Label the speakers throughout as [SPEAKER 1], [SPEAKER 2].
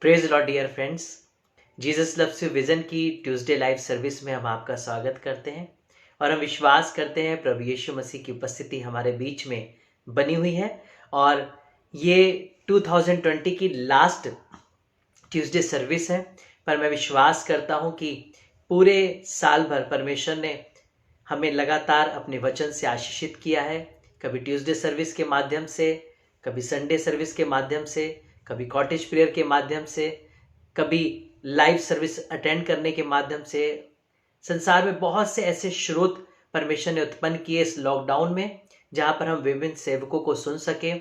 [SPEAKER 1] Praise Lord dear friends, Jesus loves you vision की Tuesday live service में हम आपका स्वागत करते हैं और हम विश्वास करते हैं प्रभु यीशु मसीह की उपस्थिति हमारे बीच में बनी हुई है। और ये 2020 की लास्ट ट्यूसडे सर्विस है, पर मैं विश्वास करता हूँ कि पूरे साल भर परमेश्वर ने हमें लगातार अपने वचन से आशीषित किया है। कभी ट्यूसडे सर्विस के माध्यम से, कभी संडे सर्विस के माध्यम से, कभी कॉटेज प्रेयर के माध्यम से, कभी लाइव सर्विस अटेंड करने के माध्यम से। संसार में बहुत से ऐसे स्रोत परमेश्वर ने उत्पन्न किए इस लॉकडाउन में, जहाँ पर हम विभिन्न सेवकों को सुन सके,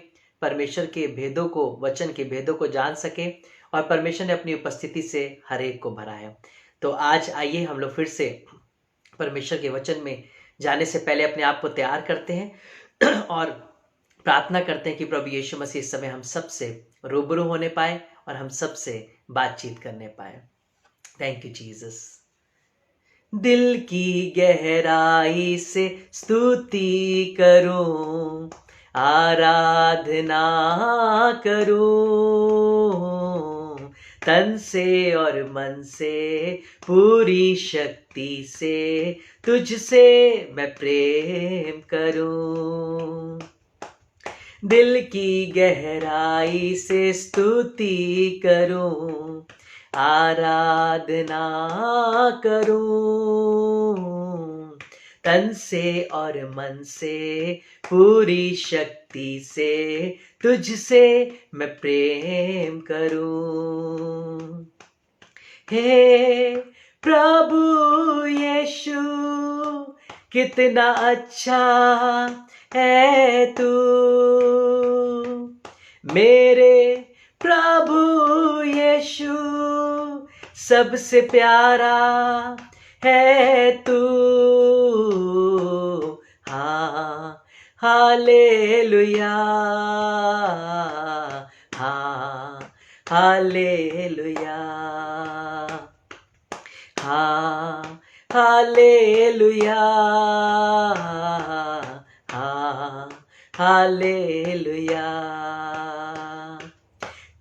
[SPEAKER 1] परमेश्वर के भेदों को, वचन के भेदों को जान सके, और परमेश्वर ने अपनी उपस्थिति से हर एक को भरा है। तो आज आइए हम लोग फिर से परमेश्वर के वचन में जाने से पहले अपने आप को तैयार करते हैं और प्रार्थना करते हैं कि प्रभु यीशु मसीह इस समय हम सबसे रूबरू होने पाए और हम सबसे बातचीत करने पाए। Thank you Jesus. दिल की गहराई से स्तुति करूं, आराधना करूं, तन से और मन से पूरी शक्ति से तुझसे मैं प्रेम करूं। दिल की गहराई से स्तुति करूं, आराधना करूं, तन से और मन से पूरी शक्ति से तुझसे मैं प्रेम करूं। हे प्रभु यीशु, कितना अच्छा है तू, मेरे प्रभु यीशु, सबसे प्यारा है तू। हाँ, हालेलुया, हाँ, हालेलुया, हाँ, हालेलुया, हाँ, हालेलुया।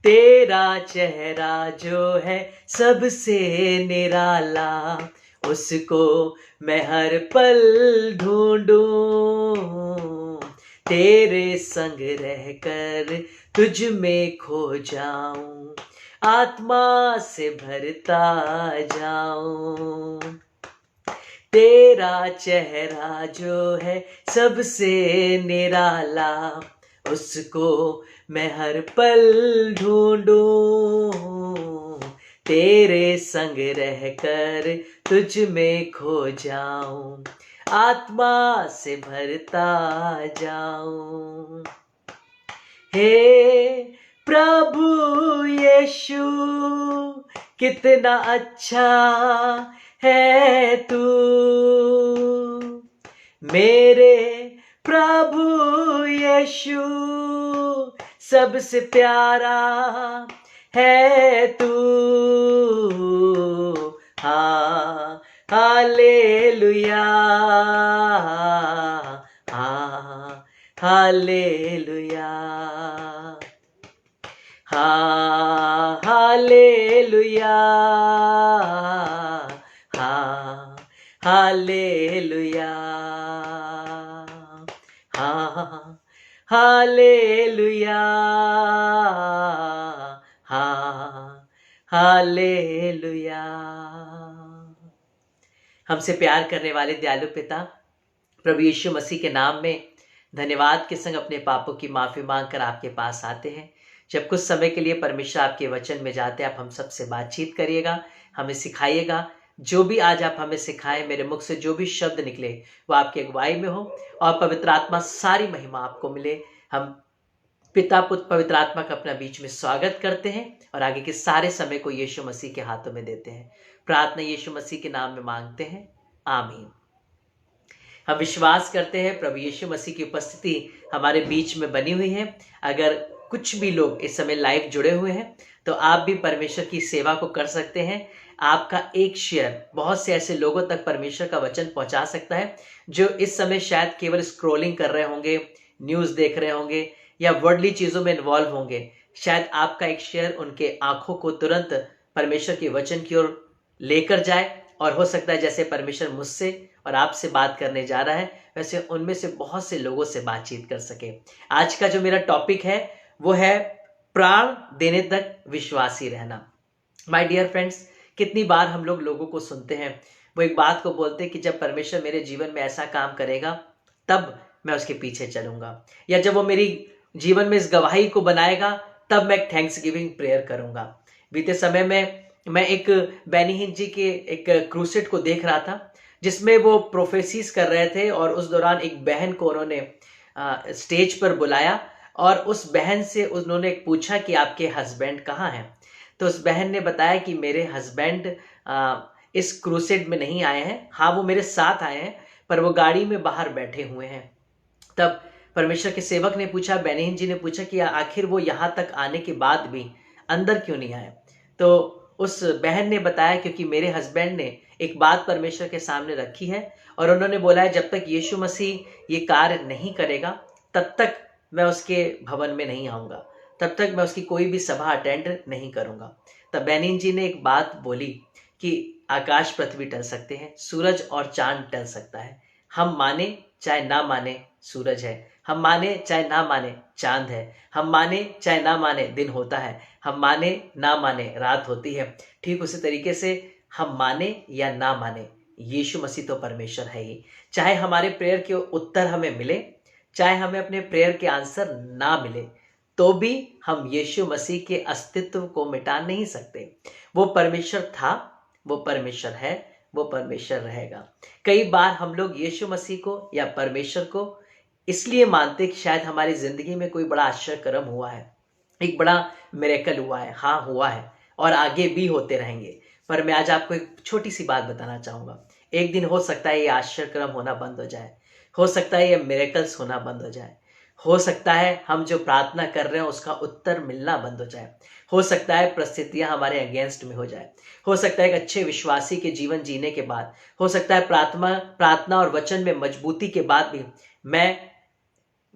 [SPEAKER 1] तेरा चेहरा जो है सबसे निराला, उसको मैं हर पल ढूंढूं, तेरे संग रहकर तुझ में खो जाऊं, आत्मा से भरता जाऊं। तेरा चेहरा जो है सबसे निराला, उसको मैं हर पल ढूंढूं, तेरे संग रहकर तुझ में खो जाऊं, आत्मा से भरता जाऊं। हे प्रभु यीशु, कितना अच्छा है तू, मेरे प्रभु यीशु, सबसे प्यारा है तू। हाँ, हालेलुया, हाँ, हालेलुया, हाँ, हालेलुया, हाँ, हालेलुया, हाँ, हालेलुया, हाँ, हालेलुया। हमसे प्यार करने वाले दयालु पिता, प्रभु यीशु मसीह के नाम में धन्यवाद के संग अपने पापों की माफी मांगकर आपके पास आते हैं। जब कुछ समय के लिए परमेश्वर आपके वचन में जाते, आप हम सबसे बातचीत करिएगा, हमें सिखाइएगा। जो भी आज आप हमें सिखाएं, मेरे मुख से जो भी शब्द निकले वो आपकी अगुवाई में हो, और पवित्र आत्मा सारी महिमा आपको मिले। हम पिता पुत्र पवित्र आत्मा का अपना बीच में स्वागत करते हैं और आगे के सारे समय को यीशु मसीह के हाथों में देते हैं। प्रार्थना यीशु मसीह के नाम में मांगते हैं, आमीन। हम विश्वास करते हैं प्रभु यीशु मसीह की उपस्थिति हमारे बीच में बनी हुई है। अगर कुछ भी लोग इस समय लाइव जुड़े हुए हैं तो आप भी परमेश्वर की सेवा को कर सकते हैं। आपका एक शेयर बहुत से ऐसे लोगों तक परमेश्वर का वचन पहुंचा सकता है जो इस समय शायद केवल स्क्रॉलिंग कर रहे होंगे, न्यूज़ देख रहे होंगे या वर्ल्डली चीज़ों में इन्वॉल्व होंगे। शायद आपका एक शेयर उनके आंखों को तुरंत परमेश्वर के वचन की ओर लेकर जाए, और हो सकता है जैसे परमेश्वर मुझसे और आपसे बात करने जा रहा है वैसे उनमें से बहुत से लोगों से बातचीत कर सके। आज का जो मेरा टॉपिक है वो है प्राण देने तक विश्वासी रहना। माय डियर फ्रेंड्स, कितनी बार हम लोगों को सुनते हैं, वो एक बात को बोलते हैं कि जब परमेश्वर मेरे जीवन में ऐसा काम करेगा तब मैं उसके पीछे चलूंगा, या जब वो मेरी जीवन में इस गवाही को बनाएगा तब मैं थैंक्स गिविंग प्रेयर करूंगा। बीते समय में मैं एक बेनी हिन जी के एक क्रूसेड को देख रहा था जिसमें वो प्रोफेसीज कर रहे थे, और उस दौरान एक बहन को उन्होंने स्टेज पर बुलाया और उस बहन से उन्होंने पूछा कि आपके हस्बैंड कहाँ हैं। तो उस बहन ने बताया कि मेरे हस्बैंड इस क्रूसेड में नहीं आए हैं, हाँ वो मेरे साथ आए हैं पर वो गाड़ी में बाहर बैठे हुए हैं। तब परमेश्वर के सेवक ने पूछा, बेनी हिन जी ने पूछा कि आखिर वो यहाँ तक आने के बाद भी अंदर क्यों नहीं आए। तो उस बहन ने बताया क्योंकि मेरे हस्बैंड ने एक बात परमेश्वर के सामने रखी है और उन्होंने बोला है जब तक यीशु मसीह ये कार्य नहीं करेगा तब तक मैं उसके भवन में नहीं आऊंगा, तब तक मैं उसकी कोई भी सभा अटेंड नहीं करूंगा। तब बेनिन जी ने एक बात बोली कि आकाश पृथ्वी टल सकते हैं, सूरज और चांद टल सकता है, हम माने चाहे ना माने सूरज है, हम माने चाहे ना माने चांद है, हम माने चाहे ना माने दिन होता है, हम माने ना माने रात होती है, ठीक उसी तरीके से हम माने या ना माने यीशु मसीह तो परमेश्वर है ही। चाहे हमारे प्रेयर के उत्तर हमें मिले, चाहे हमें अपने प्रेयर के आंसर ना मिले, तो भी हम यीशु मसीह के अस्तित्व को मिटा नहीं सकते। वो परमेश्वर था, वो परमेश्वर है, वो परमेश्वर रहेगा। कई बार हम लोग यीशु मसीह को या परमेश्वर को इसलिए मानते कि शायद हमारी जिंदगी में कोई बड़ा आश्चर्य कर्म हुआ है, एक बड़ा मिरेकल हुआ है। हाँ हुआ है और आगे भी होते रहेंगे। पर मैं आज आपको एक छोटी सी बात बताना चाहूंगा। एक दिन हो सकता है ये आश्चर्य कर्म होना बंद हो जाए, हो सकता है ये मिरेकल्स होना बंद हो जाए, हो सकता है हम जो प्रार्थना कर रहे हैं उसका उत्तर मिलना बंद हो जाए, हो सकता है परिस्थितियां हमारे अगेंस्ट में हो जाए, हो सकता है एक अच्छे विश्वासी के जीवन जीने के बाद, हो सकता है प्रार्थना और वचन में मजबूती के बाद भी मैं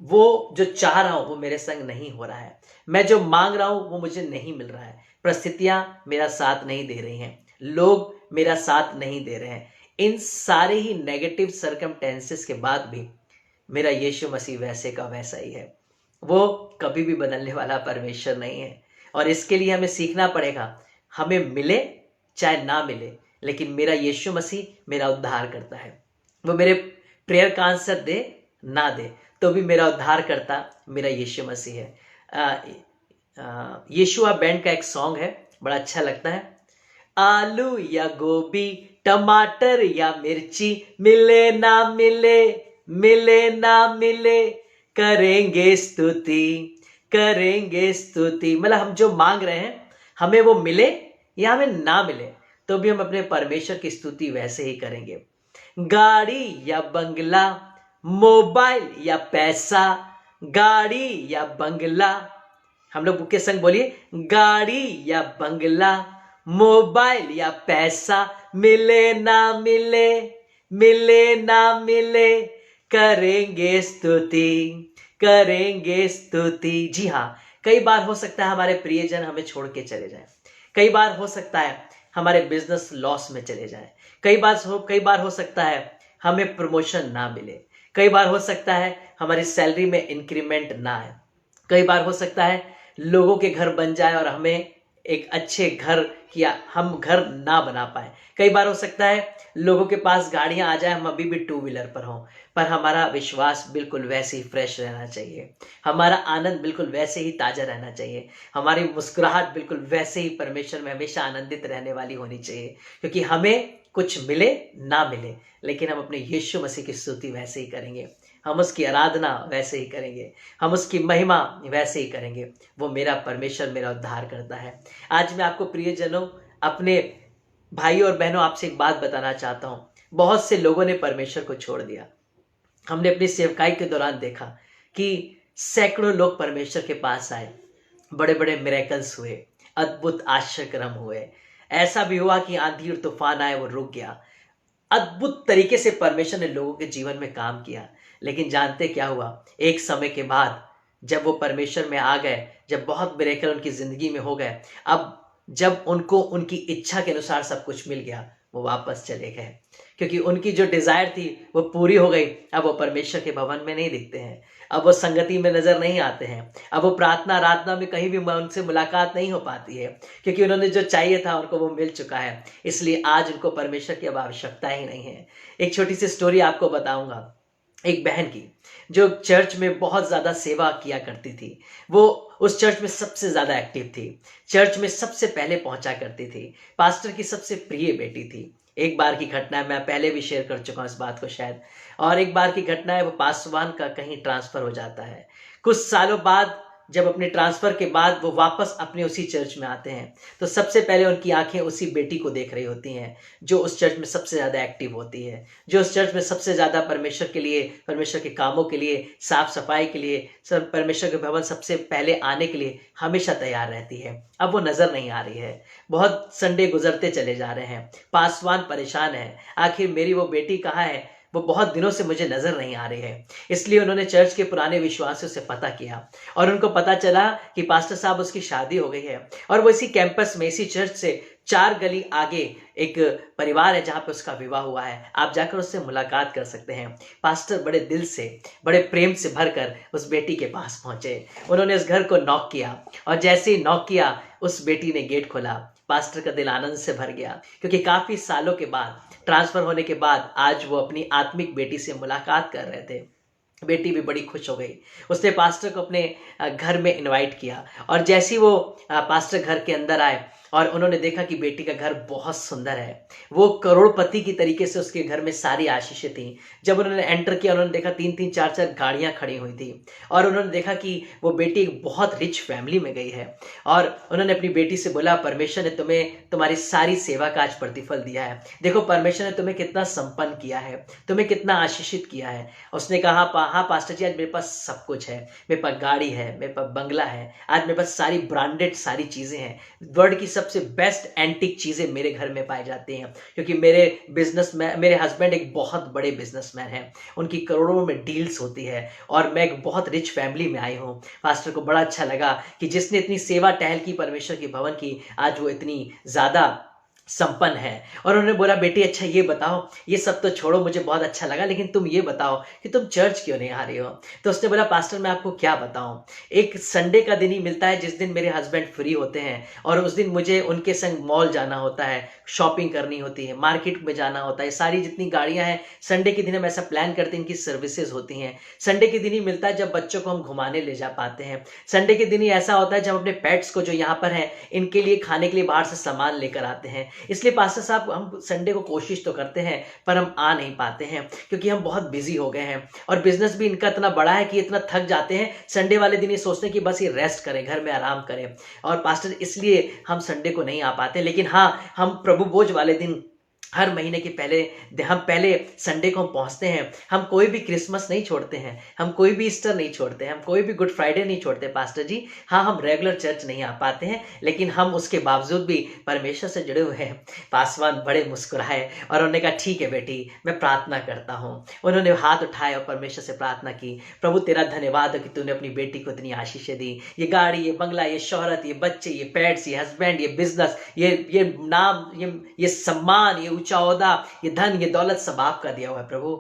[SPEAKER 1] वो जो चाह रहा हूं वो मेरे संग नहीं हो रहा है, मैं जो मांग रहा हूं वो मुझे नहीं मिल रहा है, परिस्थितियां मेरा साथ नहीं दे रही हैं, लोग मेरा साथ नहीं दे रहे हैं। इन सारे ही नेगेटिव सर्कमटेंसेस के बाद भी मेरा यीशु मसीह वैसे का वैसा ही है। वो कभी भी बदलने वाला परमेश्वर नहीं है, और इसके लिए हमें सीखना पड़ेगा। हमें मिले चाहे ना मिले, लेकिन मेरा यीशु मसीह मेरा उद्धार करता है। वो मेरे प्रेयर का आंसर दे ना दे तो भी मेरा उद्धार करता मेरा यीशु मसीह है। यीशुआ बैंड का एक सॉन्ग है, बड़ा अच्छा लगता है। आलू या गोभी, टमाटर या मिर्ची, मिले ना मिले, मिले ना मिले, करेंगे स्तुति, करेंगे स्तुति। मतलब हम जो मांग रहे हैं हमें वो मिले या हमें ना मिले तो भी हम अपने परमेश्वर की स्तुति वैसे ही करेंगे। गाड़ी या बंगला, मोबाइल या पैसा, गाड़ी या बंगला, हम लोग के संग बोलिए, गाड़ी या बंगला, मोबाइल या पैसा, मिले ना मिले, मिले ना मिले, करेंगे स्तुति, करेंगे स्तुति। जी हाँ, कई बार हो सकता है हमारे प्रियजन हमें छोड़ के चले जाएं, कई बार हो सकता है हमारे बिजनेस लॉस में चले जाए, कई बार हो सकता है हमें प्रमोशन ना मिले, कई बार हो सकता है हमारी सैलरी में इंक्रीमेंट ना आए, कई बार हो सकता है लोगों के घर बन जाए और हमें एक अच्छे घर या हम घर ना बना पाए, कई बार हो सकता है लोगों के पास गाड़ियां आ जाए, हम अभी भी टू व्हीलर पर हों, पर हमारा विश्वास बिल्कुल वैसे ही फ्रेश रहना चाहिए, हमारा आनंद बिल्कुल वैसे ही ताजा रहना चाहिए, हमारी मुस्कुराहट बिल्कुल वैसे ही परमेश्वर में हमेशा आनंदित रहने वाली होनी चाहिए। क्योंकि हमें कुछ मिले ना मिले, लेकिन हम अपने यीशु मसीह की स्तुति वैसे ही करेंगे, हम उसकी आराधना वैसे ही करेंगे, हम उसकी महिमा वैसे ही करेंगे। वो मेरा परमेश्वर मेरा उद्धार करता है। आज मैं आपको प्रियजनों, अपने भाइयों और बहनों, आपसे एक बात बताना चाहता हूँ। बहुत से लोगों ने परमेश्वर को छोड़ दिया। हमने अपनी सेवकाई के दौरान देखा कि सैकड़ों लोग परमेश्वर के पास आए, बड़े बड़े मिरेकल्स हुए, अद्भुत आश्चर्यक्रम हुए, ऐसा भी हुआ कि आंधी और तूफान आए वो रुक गया। अद्भुत तरीके से परमेश्वर ने लोगों के जीवन में काम किया। लेकिन जानते क्या हुआ, एक समय के बाद जब वो परमेश्वर में आ गए, जब बहुत मिरेकल उनकी ज़िंदगी में हो गए, अब जब उनको उनकी इच्छा के अनुसार सब कुछ मिल गया, वो वापस चले गए, क्योंकि उनकी जो डिज़ायर थी वो पूरी हो गई। अब वो परमेश्वर के भवन में नहीं दिखते हैं, अब वो संगति में नज़र नहीं आते हैं, अब वो प्रार्थना आराधना में कहीं भी उनसे मुलाकात नहीं हो पाती है, क्योंकि उन्होंने जो चाहिए था उनको वो मिल चुका है। इसलिए आज उनको परमेश्वर की अब आवश्यकता ही नहीं है। एक छोटी सी स्टोरी आपको बताऊंगा, एक बहन की, जो चर्च में बहुत ज़्यादा सेवा किया करती थी। वो उस चर्च में सबसे ज़्यादा एक्टिव थी, चर्च में सबसे पहले पहुंचा करती थी, पास्टर की सबसे प्रिय बेटी थी। एक बार की घटना है, मैं पहले भी शेयर कर चुका हूँ इस बात को शायद, और एक बार की घटना है, वो पासवान का कहीं ट्रांसफ़र हो जाता है। कुछ सालों बाद जब अपने ट्रांसफ़र के बाद वो वापस अपने उसी चर्च में आते हैं, तो सबसे पहले उनकी आंखें उसी बेटी को देख रही होती हैं, जो उस चर्च में सबसे ज़्यादा एक्टिव होती है, जो उस चर्च में सबसे ज़्यादा परमेश्वर के लिए, परमेश्वर के कामों के लिए, साफ सफाई के लिए, सब परमेश्वर के भवन सबसे पहले आने के लिए हमेशा तैयार रहती है। अब वो नज़र नहीं आ रही है, बहुत संडे गुजरते चले जा रहे हैं, पासवान परेशान है, आखिर मेरी वो बेटी कहाँ है, वो बहुत दिनों से मुझे नज़र नहीं आ रही है। इसलिए उन्होंने चर्च के पुराने विश्वासियों से पता किया, और उनको पता चला कि पास्टर साहब उसकी शादी हो गई है, और वो इसी कैंपस में, इसी चर्च से 4 गली आगे एक परिवार है जहाँ पे उसका विवाह हुआ है। आप जाकर उससे मुलाकात कर सकते हैं। पास्टर बड़े दिल से, बड़े प्रेम से भरकर उस बेटी के पास पहुंचे। उन्होंने उस घर को नॉक किया, और जैसे ही नॉक किया, उस बेटी ने गेट खोला। पास्टर का दिल आनंद से भर गया, क्योंकि काफ़ी सालों के बाद, ट्रांसफ़र होने के बाद, आज वो अपनी आत्मिक बेटी से मुलाकात कर रहे थे। बेटी भी बड़ी खुश हो गई। उसने पास्टर को अपने घर में इनवाइट किया, और जैसे ही वो पास्टर घर के अंदर आए और उन्होंने देखा कि बेटी का घर बहुत सुंदर है, वो करोड़पति की तरीके से उसके घर में सारी आशीषें थीं। जब उन्होंने एंटर किया, उन्होंने देखा 3-3 4-4 गाड़ियाँ खड़ी हुई थी, और उन्होंने देखा कि वो बेटी एक बहुत रिच फैमिली में गई है, और उन्होंने अपनी बेटी से बोला, परमेश्वर ने तुम्हें तुम्हारी सारी सेवा का आज प्रतिफल दिया है। देखो परमेश्वर ने तुम्हें कितना संपन्न किया है, तुम्हें कितना आशीषित किया है। उसने कहा, हाँ पास्टर जी, आज मेरे पास सब कुछ है, मेरे पास गाड़ी है, मेरे पास बंगला है, आज मेरे पास सारी ब्रांडेड सारी चीज़ें हैं, वर्ल्ड की सबसे बेस्ट एंटिक चीज़ें मेरे घर में पाई जाती हैं, क्योंकि मेरे हस्बैंड एक बहुत बड़े बिजनेसमैन हैं, उनकी करोड़ों में डील्स होती है, और मैं एक बहुत रिच फैमिली में आई हूँ। पास्टर को बड़ा अच्छा लगा कि जिसने इतनी सेवा टहल की परमेश्वर के भवन की, आज वो इतनी ज़्यादा संपन्न है। और उन्होंने बोला, बेटी अच्छा ये बताओ, ये सब तो छोड़ो, मुझे बहुत अच्छा लगा, लेकिन तुम ये बताओ कि तुम चर्च क्यों नहीं आ रही हो। तो उसने बोला, पास्टर मैं आपको क्या बताऊं, एक संडे का दिन ही मिलता है जिस दिन मेरे हस्बैंड फ्री होते हैं, और उस दिन मुझे उनके संग मॉल जाना होता है, शॉपिंग करनी होती है, मार्केट में जाना होता है, सारी जितनी गाड़ियां हैं संडे के दिन हम ऐसा प्लान करते हैं, इनकी सर्विसेज होती हैं। संडे के दिन ही मिलता है जब बच्चों को हम घुमाने ले जा पाते हैं। संडे के दिन ही ऐसा होता है जब अपने पेट्स को जो यहाँ पर हैं, इनके लिए खाने के लिए बाहर से सामान लेकर आते हैं। इसलिए पास्टर साहब हम संडे को कोशिश तो करते हैं, पर हम आ नहीं पाते हैं, क्योंकि हम बहुत बिजी हो गए हैं, और बिजनेस भी इनका इतना बड़ा है कि इतना थक जाते हैं, संडे वाले दिन ये सोचते हैं कि बस ये रेस्ट करें, घर में आराम करें, और पास्टर इसलिए हम संडे को नहीं आ पाते। लेकिन हाँ, हम प्रभु भोज वाले दिन हर महीने के पहले हम पहले संडे को हम पहुंचते हैं। हम कोई भी क्रिसमस नहीं छोड़ते हैं, हम कोई भी ईस्टर नहीं छोड़ते हैं, हम कोई भी गुड फ्राइडे नहीं छोड़ते पास्टर जी। हाँ, हम रेगुलर चर्च नहीं आ पाते हैं, लेकिन हम उसके बावजूद भी परमेश्वर से जुड़े हुए हैं। पासवान बड़े मुस्कुराए, और उन्होंने कहा, ठीक है बेटी, मैं प्रार्थना करता हूँ। उन्होंने हाथ उठाए और परमेश्वर से प्रार्थना की, प्रभु तेरा धन्यवाद हो कि तूने अपनी बेटी को इतनी आशीषें दी, ये गाड़ी, ये बंगला, ये शोहरत, ये बच्चे, ये पेट्स, ये हस्बैंड, ये बिजनेस, ये नाम, ये सम्मान, ये ऊंचा ओहदा, ये धन, ये दौलत सब आपका दिया हुआ है। प्रभु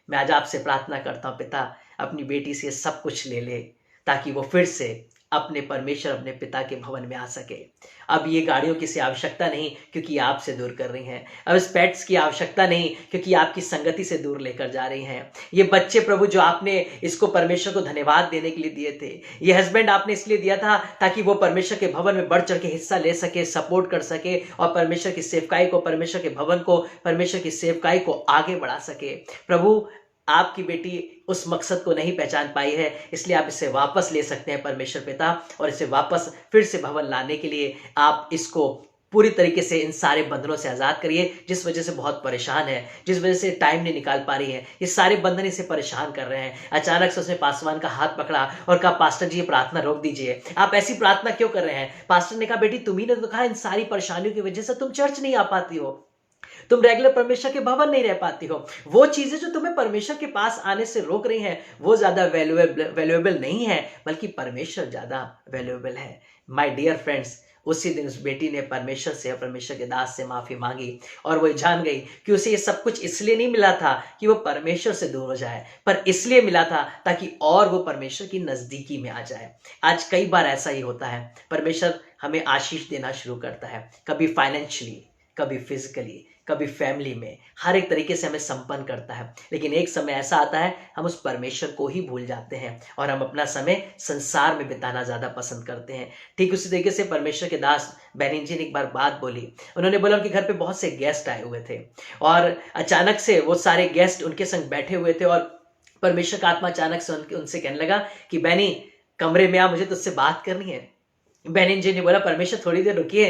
[SPEAKER 1] मैं आज आपसे प्रार्थना करता हूँ, पिता अपनी बेटी से सब कुछ ले ले, ताकि वो फिर से अपने परमेश्वर, अपने पिता के भवन में आ सके। अब ये गाड़ियों की आवश्यकता नहीं, क्योंकि आपसे दूर कर रही हैं। अब इस पेट्स की आवश्यकता नहीं, क्योंकि आपकी संगति से दूर लेकर जा रही हैं। ये बच्चे प्रभु जो आपने इसको परमेश्वर को धन्यवाद देने के लिए दिए थे, ये हस्बैंड आपने इसलिए दिया था ताकि वो परमेश्वर के भवन में बढ़ चढ़ के हिस्सा ले सके, सपोर्ट कर सके, और परमेश्वर की सेवकाई को, परमेश्वर के भवन को, परमेश्वर की सेवकाई को आगे बढ़ा सके। प्रभु आपकी बेटी उस मकसद को नहीं पहचान पाई है, इसलिए आप इसे वापस ले सकते हैं परमेश्वर पिता, और इसे वापस फिर से भवन लाने के लिए आप इसको पूरी तरीके से इन सारे बंधनों से आज़ाद करिए, जिस वजह से बहुत परेशान है, जिस वजह से टाइम नहीं निकाल पा रही है। ये सारे बंधन इसे परेशान कर रहे हैं। अचानक से उसने पासवान का हाथ पकड़ा और कहा, पास्टर जी ये प्रार्थना रोक दीजिए, आप ऐसी प्रार्थना क्यों कर रहे हैं। पास्टर ने कहा, बेटी तुम्ही ने तो कहा इन सारी परेशानियों की वजह से तुम चर्च नहीं आ पाती हो, तुम रेगुलर परमेश्वर के भवन नहीं रह पाती हो। वो चीजें जो तुम्हें परमेश्वर के पास आने से रोक रही हैं वो ज्यादा वैल्यूएबल नहीं है, बल्कि परमेश्वर ज्यादा वैल्यूएबल है। माय डियर फ्रेंड्स, उसी दिन उस बेटी ने परमेश्वर से, परमेश्वर के दास से माफी मांगी और वो जान गई कि उसे ये सब कुछ इसलिए नहीं मिला था कि वो परमेश्वर से दूर हो जाए, पर इसलिए मिला था ताकि और वो परमेश्वर की नजदीकी में आ जाए। आज कई बार ऐसा ही होता है, परमेश्वर हमें आशीष देना शुरू करता है, कभी फाइनेंशियली, कभी फिजिकली, कभी फैमिली में, हर एक तरीके से हमें संपन्न करता है। लेकिन एक समय ऐसा आता है हम उस परमेश्वर को ही भूल जाते हैं और हम अपना समय संसार में बिताना ज्यादा पसंद करते हैं। ठीक उसी तरीके से परमेश्वर के दास बहन जी ने एक बार बात बोली। उन्होंने बोला उनके घर पे बहुत से गेस्ट आए हुए थे और अचानक से वो सारे गेस्ट उनके संग बैठे हुए थे और परमेश्वर का आत्मा अचानक से उनसे कहने लगा कि बहनी कमरे में आ, मुझे तुझसे बात करनी है। बहन जी ने बोला परमेश्वर थोड़ी देर रुकिए,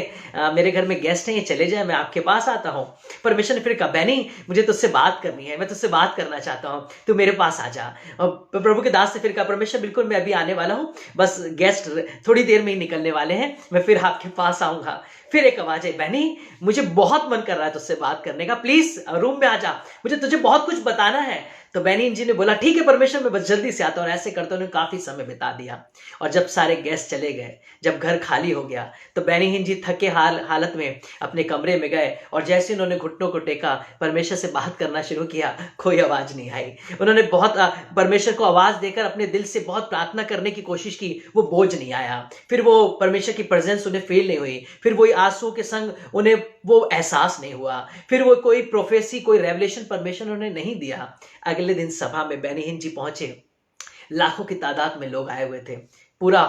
[SPEAKER 1] मेरे घर में गेस्ट हैं, ये चले जाए, मैं आपके पास आता हूँ। परमेश्वर ने फिर कहा बहनी मुझे तुझसे बात करनी है, मैं तुझसे बात करना चाहता हूँ, तू मेरे पास आ जा। और प्रभु के दास ने फिर कहा परमेश्वर बिल्कुल मैं अभी आने वाला हूँ, बस गेस्ट थोड़ी देर में ही निकलने वाले हैं, मैं फिर आपके पास आऊंगा। फिर एक आवाज आई बहनी मुझे बहुत मन कर रहा है तुझसे बात करने का, प्लीज रूम में आ जा, मुझे तुझे बहुत कुछ बताना है। तो बहनी जी ने बोला ठीक है परमेश्वर मैं बस जल्दी से आता हूँ। ऐसे करते उन्होंने काफी समय बिता दिया और जब सारे गेस्ट चले गए, जब घर खाली हो गया, तो बहनी जी थके हालत में अपने कमरे में गए और जैसे उन्होंने घुटनों को टेका, परमेश्वर से बात करना शुरू किया, कोई आवाज नहीं आई। उन्होंने बहुत परमेश्वर को आवाज देकर अपने दिल से बहुत प्रार्थना करने की कोशिश की, वो बोझ नहीं आया। फिर वो परमेश्वर की प्रेजेंस उन्हें फील नहीं हुई, फिर वही आंसू के संग उन्हें वो एहसास नहीं हुआ, फिर वो कोई प्रोफेसी, कोई रेवलेशन परमेश्वर उन्हें नहीं दिया। अगले दिन सभा में बेनिहिन जी पहुंचे, लाखों की तादाद में लोग आए हुए थे, पूरा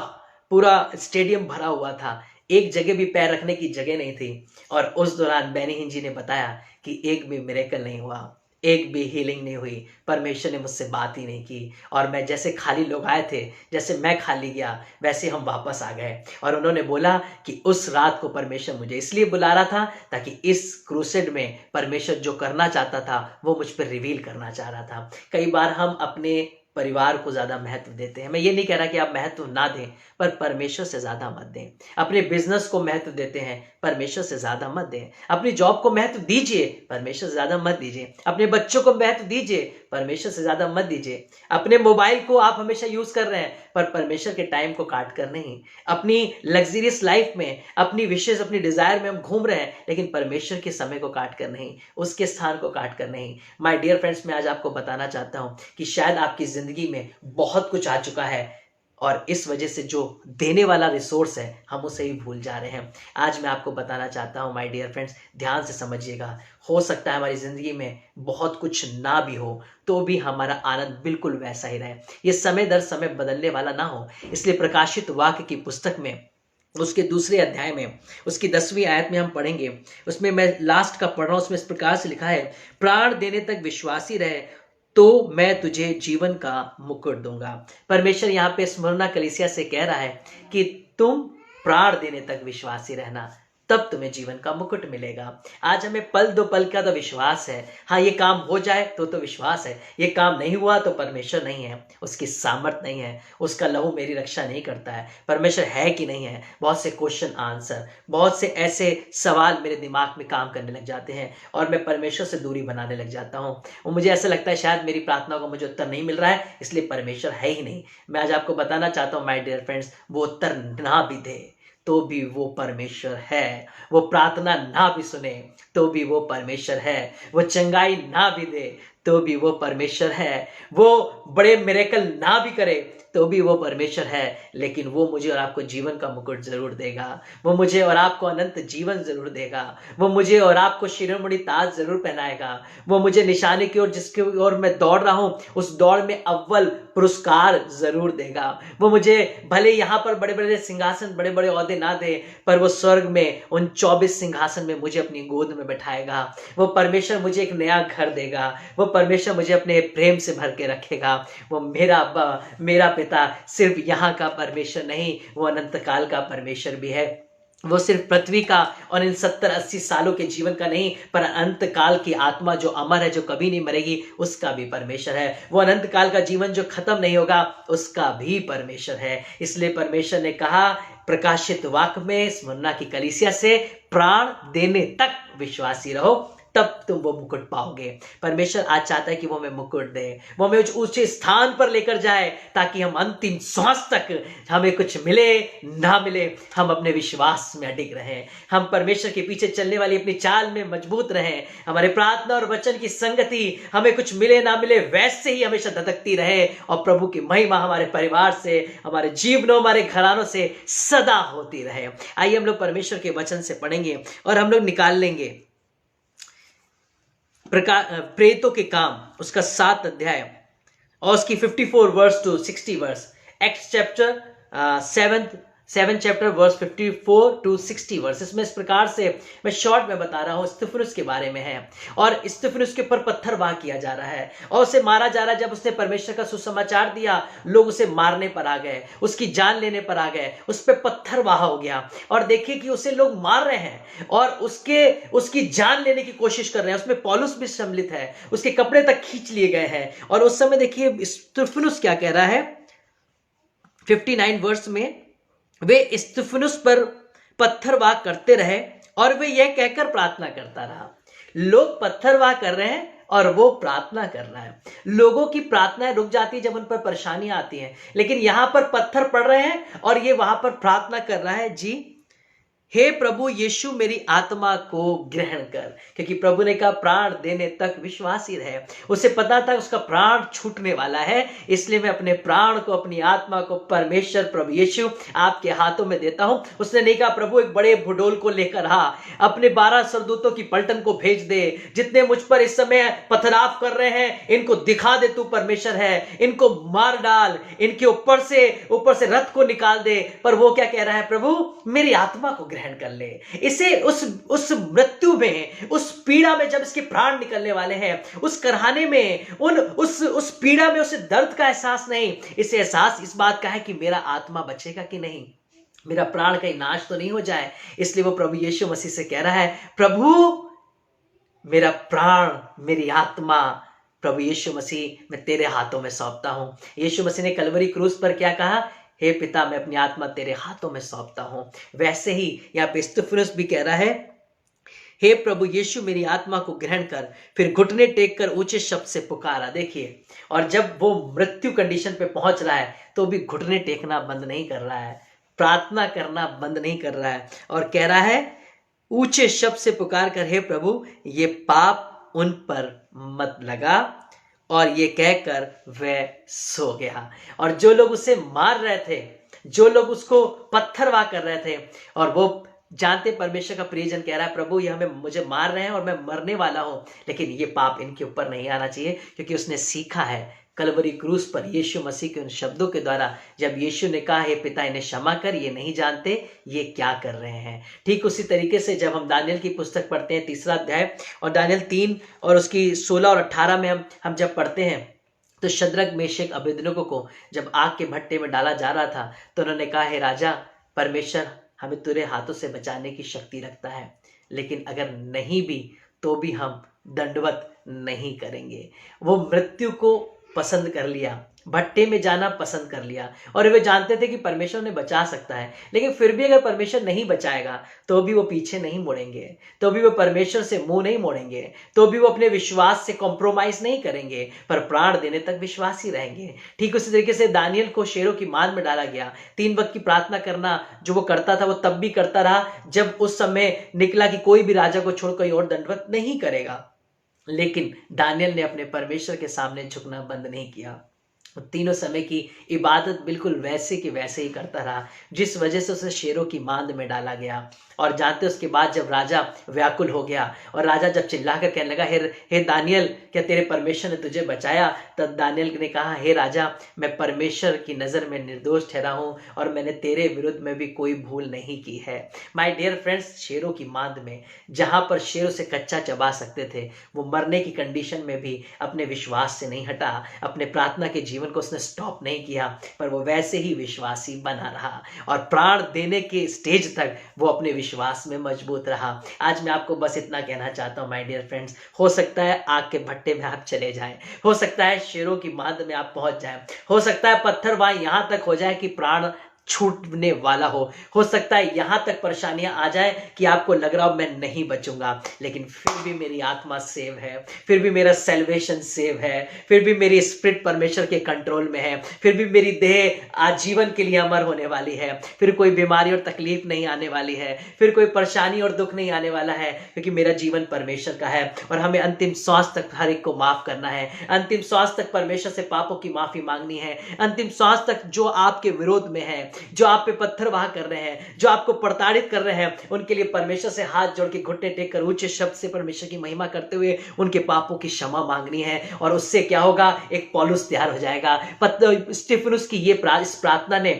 [SPEAKER 1] पूरा स्टेडियम भरा हुआ था, एक जगह भी पैर रखने की जगह नहीं थी। और उस दौरान बेनिहिन जी ने बताया कि एक भी मिरेकल नहीं हुआ, एक भी हीलिंग नहीं हुई, परमेश्वर ने मुझसे बात ही नहीं की और मैं जैसे खाली लोग आए थे, जैसे मैं खाली गया, वैसे हम वापस आ गए। और उन्होंने बोला कि उस रात को परमेश्वर मुझे इसलिए बुला रहा था ताकि इस क्रूसेड में परमेश्वर जो करना चाहता था वो मुझ पर रिवील करना चाह रहा था। कई बार हम अपने परिवार को ज्यादा महत्व देते हैं, मैं ये नहीं कह रहा कि आप महत्व ना दें, पर परमेश्वर से ज्यादा मत दें। अपने बिजनेस को महत्व देते हैं, परमेश्वर से ज्यादा मत दें। अपनी जॉब को महत्व दीजिए, परमेश्वर से ज्यादा मत दीजिए। अपने बच्चों को महत्व दीजिए, परमेश्वर से ज्यादा मत दीजिए। अपने मोबाइल को आप हमेशा यूज कर रहे हैं, पर परमेश्वर के टाइम को काट कर नहीं। अपनी लग्जरियस लाइफ में, अपनी विशेष, अपनी डिजायर में हम घूम रहे हैं, लेकिन परमेश्वर के समय को काट कर नहीं, उसके स्थान को काट कर नहीं। माय डियर फ्रेंड्स, मैं आज आपको बताना चाहता हूं कि शायद आपकी जिंदगी में बहुत कुछ आ चुका है और इस वजह से जो देने वाला रिसोर्स है हम उसे ही भूल जा रहे हैं। आज मैं आपको बताना चाहता हूं माय डियर फ्रेंड्स, ध्यान से समझिएगा, हो सकता है हमारी जिंदगी में बहुत कुछ ना भी हो तो भी हमारा आनंद बिल्कुल वैसा ही रहे। ये समय दर समय बदलने वाला ना हो। इसलिए प्रकाशित वाक्य की पुस्तक में उसके दूसरे अध्याय में उसकी 10वीं आयत में हम पढ़ेंगे, उसमें मैं लास्ट का पढ़ रहा हूं, उसमें इस प्रकार से लिखा है, प्राण देने तक विश्वासी रहे तो मैं तुझे जीवन का मुकुट दूंगा। परमेश्वर यहाँ पे स्मुरना कलीसिया से कह रहा है कि तुम प्राण देने तक विश्वासी रहना, तब तुम्हें जीवन का मुकुट मिलेगा। आज हमें पल दो पल का तो विश्वास है, हाँ ये काम हो जाए तो विश्वास है, ये काम नहीं हुआ तो परमेश्वर नहीं है, उसकी सामर्थ नहीं है, उसका लहू मेरी रक्षा नहीं करता है। परमेश्वर है कि नहीं है, बहुत से क्वेश्चन आंसर, बहुत से ऐसे सवाल मेरे दिमाग में काम करने लग जाते हैं और मैं परमेश्वर से दूरी बनाने लग जाता हूँ। और मुझे ऐसा लगता है शायद मेरी प्रार्थनाओं का मुझे उत्तर नहीं मिल रहा है, इसलिए परमेश्वर है ही नहीं। मैं आज आपको बताना चाहता हूँ माय डियर फ्रेंड्स, वो उत्तर ना भी दे तो भी वो परमेश्वर है, वो प्रार्थना ना भी सुने तो भी वो परमेश्वर है, वो चंगाई ना भी दे तो भी वो परमेश्वर है, वो बड़े मिरेकल ना भी करे तो भी वो परमेश्वर है, लेकिन वो मुझे और आपको जीवन का मुकुट जरूर देगा। वो मुझे और आपको अनंत जीवन जरूर देगा। वो मुझे और आपको शिरोमणि ताज जरूर पहनाएगा। वो मुझे निशाने की ओर जिसकी ओर मैं दौड़ रहा हूं उस दौड़ में अव्वल पुरस्कार जरूर देगा। वो मुझे भले यहाँ पर बड़े बड़े सिंहासन, बड़े बड़े ओहदे ना दे, पर वो स्वर्ग में उन 24 सिंहासन में मुझे अपनी गोद में बैठाएगा। वो परमेश्वर मुझे एक नया घर देगा। वो परमेश्वर मुझे अपने प्रेम से भर के रखेगा। वो मेरा अब्बा, मेरा पिता सिर्फ यहाँ का परमेश्वर नहीं, वो अनंत काल का परमेश्वर भी है। वो सिर्फ पृथ्वी का और इन 70-80 सालों के जीवन का नहीं, पर अनंत काल की आत्मा जो अमर है, जो कभी नहीं मरेगी, उसका भी परमेश्वर है। वो अनंत काल का जीवन जो खत्म नहीं होगा, उसका भी परमेश्वर है। इसलिए परमेश्वर ने कहा प्रकाशित वाक्य में स्मुरना की कलीसिया से, प्राण देने तक विश्वासी रहो तब तुम वो मुकुट पाओगे। परमेश्वर आज चाहता है कि वो हमें मुकुट दे, वो हमें ऊंचे स्थान पर लेकर जाए, ताकि हम अंतिम श्वास तक हमें कुछ मिले ना मिले, हम अपने विश्वास में अडिग रहें, हम परमेश्वर के पीछे चलने वाली अपनी चाल में मजबूत रहें, हमारे प्रार्थना और वचन की संगति हमें कुछ मिले ना मिले वैसे ही हमेशा धधकती रहे, और प्रभु की महिमा हमारे परिवार से, हमारे जीवनों, हमारे घरानों से सदा होती रहे। आइए हम लोग परमेश्वर के वचन से पढ़ेंगे और हम लोग निकाल लेंगे प्रेतों के काम, उसका 7 अध्याय और उसकी 54 verse to 60 verse. Acts chapter 7 chapter verse 54 to 60 verse. इसमें इस प्रकार से मैं शॉर्ट में बता रहा हूं, स्तिफनुस के बारे में है, और स्तिफनुस के ऊपर पत्थरवाह किया जा रहा है और उसे मारा जा रहा है। जब उसने परमेश्वर का सुसमाचार दिया, लोग उसे मारने पर आ गए, उसकी जान लेने पर आ गए, उस पर पत्थरवाह हो गया, और देखिए कि उसे लोग मार रहे हैं और उसकी जान लेने की कोशिश कर रहे हैं। उसमें पौलुस भी सम्मिलित है, उसके कपड़े तक खींच लिए गए हैं। और उस समय देखिए स्तिफनुस क्या कह रहा है, 59 वर्ष में, वे स्तिफनुस पर पत्थरवाह करते रहे और वे यह कहकर प्रार्थना करता रहा। लोग पत्थरवाह कर रहे हैं और वो प्रार्थना कर रहा है। लोगों की प्रार्थनाएं रुक जाती है जब उन पर परेशानी आती है, लेकिन यहां पर पत्थर पड़ रहे हैं और ये वहां पर प्रार्थना कर रहा है, जी हे प्रभु यीशु मेरी आत्मा को ग्रहण कर, क्योंकि प्रभु ने कहा प्राण देने तक विश्वासी रहे। उसे पता था उसका प्राण छूटने वाला है, इसलिए मैं अपने प्राण को, अपनी आत्मा को परमेश्वर प्रभु यीशु आपके हाथों में देता हूं। उसने नहीं कहा प्रभु एक बड़े भूडोल को लेकर आ, अपने 12 स्वर्गदूतों की पलटन को भेज दे, जितने मुझ पर इस समय पथराव कर रहे हैं इनको दिखा दे तू परमेश्वर है, इनको मार डाल, इनके ऊपर से रथ को निकाल दे। पर वो क्या कह रहा है, प्रभु मेरी आत्मा को ग्रहण कर ले। इसे उस मृत्यु में, उस पीड़ा में, जब इसके प्राण निकलने वाले हैं, उस करहाने में, उस पीड़ा में उसे दर्द का एहसास नहीं, इसे एहसास इस बात का है कि मेरा आत्मा बचेगा कि नहीं, मेरा प्राण कहीं नाश तो नहीं हो जाए। इसलिए वो प्रभु यीशु मसीह से कह रहा है, प्रभु मेरा प्राण, मेरी आत्मा, प्रभु यीशु मसीह मैं तेरे हाथों में सौंपता हूं। यीशु मसीह ने कलवरी क्रूस पर क्या कहा, हे पिता मैं अपनी आत्मा तेरे हाथों में सौंपता हूं। वैसे ही यहाँ पे स्तिफनुस भी कह रहा है, हे प्रभु यीशु मेरी आत्मा को ग्रहण कर। फिर घुटने टेक कर ऊंचे शब्द से पुकारा। देखिए, और जब वो मृत्यु कंडीशन पे पहुंच रहा है तो भी घुटने टेकना बंद नहीं कर रहा है, प्रार्थना करना बंद नहीं कर रहा है, और कह रहा है ऊंचे शब्द से पुकार कर, हे प्रभु ये पाप उन पर मत लगा, और ये कहकर वह सो गया। और जो लोग उसे मार रहे थे, जो लोग उसको पत्थरवाह कर रहे थे, और वो जानते परमेश्वर का प्रियजन कह रहा है, प्रभु ये मुझे मार रहे हैं और मैं मरने वाला हूं, लेकिन ये पाप इनके ऊपर नहीं आना चाहिए, क्योंकि उसने सीखा है कलवरी क्रूस पर यीशु मसीह के उन शब्दों के द्वारा, जब यीशु ने कहा हे पिता इन्हें क्षमा कर, ये नहीं जानते ये क्या कर रहे हैं। ठीक उसी तरीके से जब हम दानियल की पुस्तक पढ़ते हैं 3 अध्याय और दानियल 3 और उसकी 16 और 18 में हम जब पढ़ते हैं, तो शद्रक मेशक अबेदनगो को जब आग के भट्टे में डाला जा रहा था, तो उन्होंने कहा हे राजा, परमेश्वर हमें तेरे हाथों से बचाने की शक्ति रखता है, लेकिन अगर नहीं भी तो भी हम दंडवत नहीं करेंगे। वो मृत्यु को पसंद कर लिया, भट्टे में जाना पसंद कर लिया, और वे जानते थे कि परमेश्वर ने बचा सकता है, लेकिन फिर भी अगर परमेश्वर नहीं बचाएगा तो भी वो पीछे नहीं मुड़ेंगे, तो भी वो परमेश्वर से मुंह नहीं मोड़ेंगे, तो भी वो अपने विश्वास से कॉम्प्रोमाइज नहीं करेंगे, पर प्राण देने तक विश्वासी रहेंगे। ठीक उसी तरीके से दानियल को शेरों की मान में डाला गया। 3 वक्त की प्रार्थना करना जो वो करता था, वो तब भी करता रहा जब उस समय निकला कि कोई भी राजा को छोड़ कोई और दंडवत नहीं करेगा, लेकिन दानियल ने अपने परमेश्वर के सामने झुकना बंद नहीं किया। तीनों समय की इबादत बिल्कुल वैसे के वैसे ही करता रहा, जिस वजह से उसे शेरों की मांद में डाला गया। और जानते उसके बाद जब राजा व्याकुल हो गया और राजा जब चिल्लाकर कहने लगा हे दानियल, क्या तेरे परमेश्वर ने तुझे बचाया? तब दानियल ने कहा, हे राजा, मैं परमेश्वर की नज़र में निर्दोष ठहरा हूं और मैंने तेरे विरुद्ध में भी कोई भूल नहीं की है। माय डियर फ्रेंड्स, शेरों की मांद में जहां पर शेरों से कच्चा चबा सकते थे, वो मरने की कंडीशन में भी अपने विश्वास से नहीं हटा, अपने प्रार्थना के जीवन को उसने स्टॉप नहीं किया, पर वो वैसे ही विश्वासी बना रहा और प्राण देने के स्टेज तक वो अपने विश्वास में मजबूत रहा। आज मैं आपको बस इतना कहना चाहता हूं माय डियर फ्रेंड्स, हो सकता है आग के भट्टे में आप चले जाएं, हो सकता है शेरों की मांद में आप पहुंच जाएं, हो सकता है पत्थर वहां यहां तक हो जाए कि प्राण छूटने वाला हो सकता है यहाँ तक परेशानियां आ जाए कि आपको लग रहा हो मैं नहीं बचूंगा, लेकिन फिर भी मेरी आत्मा सेव है, फिर भी मेरा सेल्वेशन सेव है, फिर भी मेरी स्पिरिट परमेश्वर के कंट्रोल में है, फिर भी मेरी देह आजीवन के लिए अमर होने वाली है, फिर कोई बीमारी और तकलीफ नहीं आने वाली है, फिर कोई परेशानी और दुख नहीं आने वाला है, क्योंकि मेरा जीवन परमेश्वर का है। और हमें अंतिम श्वास तक हर एक को माफ करना है, अंतिम श्वास तक परमेश्वर से पापों की माफी मांगनी है, अंतिम श्वास तक जो आपके विरोध में है, जो आप पे पत्थरवाह कर रहे हैं, जो आपको प्रताड़ित कर रहे हैं, उनके लिए परमेश्वर से हाथ जोड़ के घुटने टेक कर ऊंचे शब्द से परमेश्वर की महिमा करते हुए उनके पापों की क्षमा मांगनी है। और उससे क्या होगा, एक पौलुस तैयार हो जाएगा। स्तिफनुस की इस प्रार्थना ने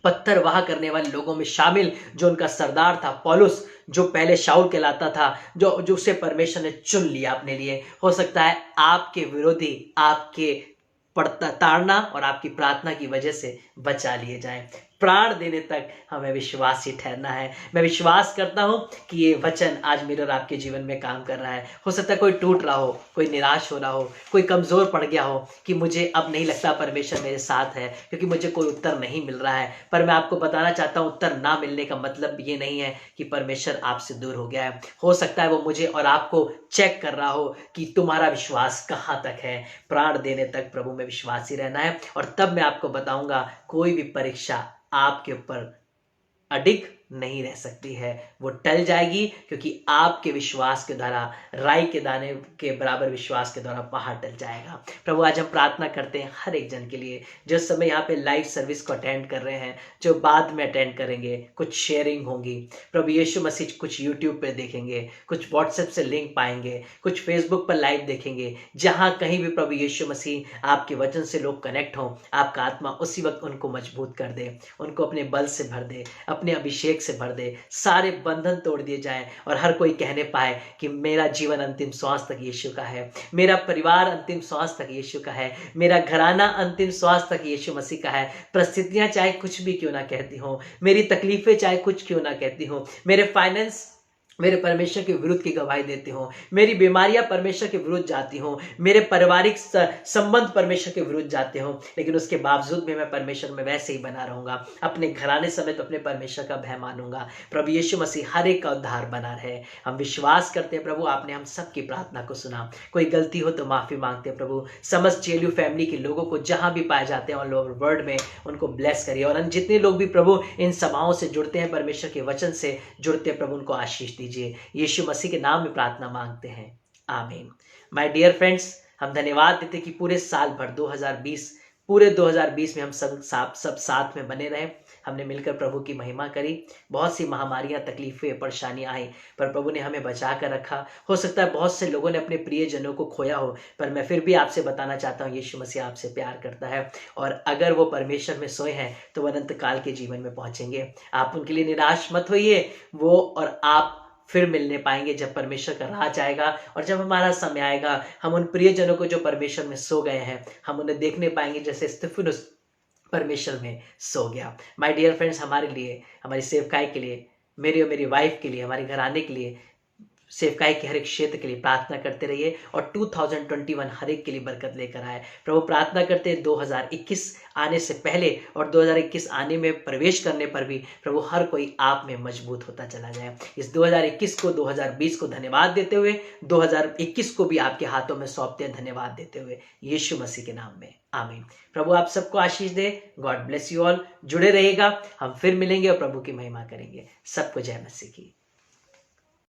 [SPEAKER 1] पत्थर वाह करने वाले लोगों में शामिल जो उनका सरदार था पौलुस, जो पहले शाऊल कहलाता था, जो उसे परमेश्वर ने चुन लिया अपने लिए। हो सकता है आपके विरोधी आपके ताड़ना और आपकी प्रार्थना की वजह से बचा लिए जाएं। प्राण देने तक हमें विश्वासी ठहरना है। मैं विश्वास करता हूं कि ये वचन आज मेरे और आपके जीवन में काम कर रहा है। हो सकता है कोई टूट रहा हो, कोई निराश हो रहा हो, कोई कमजोर पड़ गया हो कि मुझे अब नहीं लगता परमेश्वर मेरे साथ है, क्योंकि मुझे कोई उत्तर नहीं मिल रहा है। पर मैं आपको बताना चाहता हूं, उत्तर ना मिलने का मतलब ये नहीं है कि परमेश्वर आपसे दूर हो गया है। हो सकता है वो मुझे और आपको चेक कर रहा हो कि तुम्हारा विश्वास कहाँ तक है। प्राण देने तक प्रभु में विश्वासी रहना है, और तब मैं आपको बताऊंगा कोई भी परीक्षा आपके ऊपर अडिग नहीं रह सकती है, वो टल जाएगी, क्योंकि आपके विश्वास के द्वारा, राई के दाने के बराबर विश्वास के द्वारा पहाड़ टल जाएगा। प्रभु आज हम प्रार्थना करते हैं हर एक जन के लिए जो इस समय यहाँ पे लाइव सर्विस को अटेंड कर रहे हैं, जो बाद में अटेंड करेंगे, कुछ शेयरिंग होंगी प्रभु यीशु मसीह, कुछ यूट्यूब पे देखेंगे, कुछ व्हाट्सएप से लिंक पाएंगे, कुछ फेसबुक पर लाइव देखेंगे, जहां कहीं भी प्रभु यीशु मसीह आपके वचन से लोग कनेक्ट हों, आपका आत्मा उसी वक्त उनको मजबूत कर दे, उनको अपने बल से भर दे, अपने अभिषेक से भर दे, सारे बंधन तोड़ दिए जाएं, और हर कोई कहने पाए कि मेरा जीवन अंतिम श्वास तक यीशु का है, मेरा परिवार अंतिम श्वास तक यीशु का है, मेरा घराना अंतिम श्वास तक यीशु मसीह का है। परिस्थितियां चाहे कुछ भी क्यों ना कहती हो, मेरी तकलीफें चाहे कुछ क्यों ना कहती हो, मेरे फाइनेंस मेरे परमेश्वर के विरुद्ध की गवाही देते हो, मेरी बीमारियां परमेश्वर के विरुद्ध जाती हो, मेरे पारिवारिक संबंध परमेश्वर के विरुद्ध जाते हो, लेकिन उसके बावजूद भी मैं परमेश्वर में वैसे ही बना रहूंगा, अपने घराने समेत अपने परमेश्वर का भय मानूंगा। प्रभु यीशु मसीह हर एक का उद्धार बना रहे। हम विश्वास करते हैं प्रभु, आपने हम सबकी प्रार्थना को सुना। कोई गलती हो तो माफी मांगते हैं प्रभु। समस्त जेलयू फैमिली के लोगों को जहां भी पाए जाते हैं ऑल ओवर वर्ल्ड में, उनको ब्लेस करिए, और जितने लोग भी प्रभु इन सभाओं से जुड़ते हैं, परमेश्वर के वचन से जुड़ते हैं, प्रभु उनको आशीष दीजिए। यीशु मसीह के नाम में प्रार्थना मांगते हैं, आमीन। माय डियर फ्रेंड्स, हम धन्यवाद देते कि पूरे साल भर 2020 में हम सब साथ में बने रहे। हमने मिलकर प्रभु की महिमा करी। बहुत सी महामारियां, तकलीफें, परेशानियां आई, पर प्रभु ने हमें बचा कर रखा। हो सकता है बहुत से लोगों ने अपने प्रियजनों को खोया हो, पर मैं फिर भी आपसे बताना चाहता हूँ, यीशु मसीह आपसे प्यार करता है, और अगर वो परमेश्वर में सोए हैं तो वो अनंत काल के जीवन में पहुंचेंगे। आप उनके लिए निराश मत होइए, वो और आप फिर मिलने पाएंगे जब परमेश्वर का राज आएगा, और जब हमारा समय आएगा, हम उन प्रियजनों को जो परमेश्वर में सो गए हैं, हम उन्हें देखने पाएंगे जैसे स्तिफनुस परमेश्वर में सो गया। माय डियर फ्रेंड्स, हमारे लिए, हमारी सेवकाई के लिए, मेरी और मेरी वाइफ के लिए, हमारे घराने के लिए, सेवकाई के हर एक क्षेत्र के लिए प्रार्थना करते रहिए, और 2021 हर एक के लिए बरकत लेकर आए। प्रभु प्रार्थना करते हैं 2021 आने से पहले और 2021 आने में प्रवेश करने पर भी प्रभु हर कोई आप में मजबूत होता चला जाए। इस 2021 को, 2020 को धन्यवाद देते हुए 2021 को भी आपके हाथों में सौंपते हैं, धन्यवाद देते हुए यीशु मसीह के नाम में, आमीन। प्रभु आप सबको आशीष दे। God bless you all. जुड़े रहिएगा, हम फिर मिलेंगे और प्रभु की महिमा करेंगे। सबको जय मसीह की।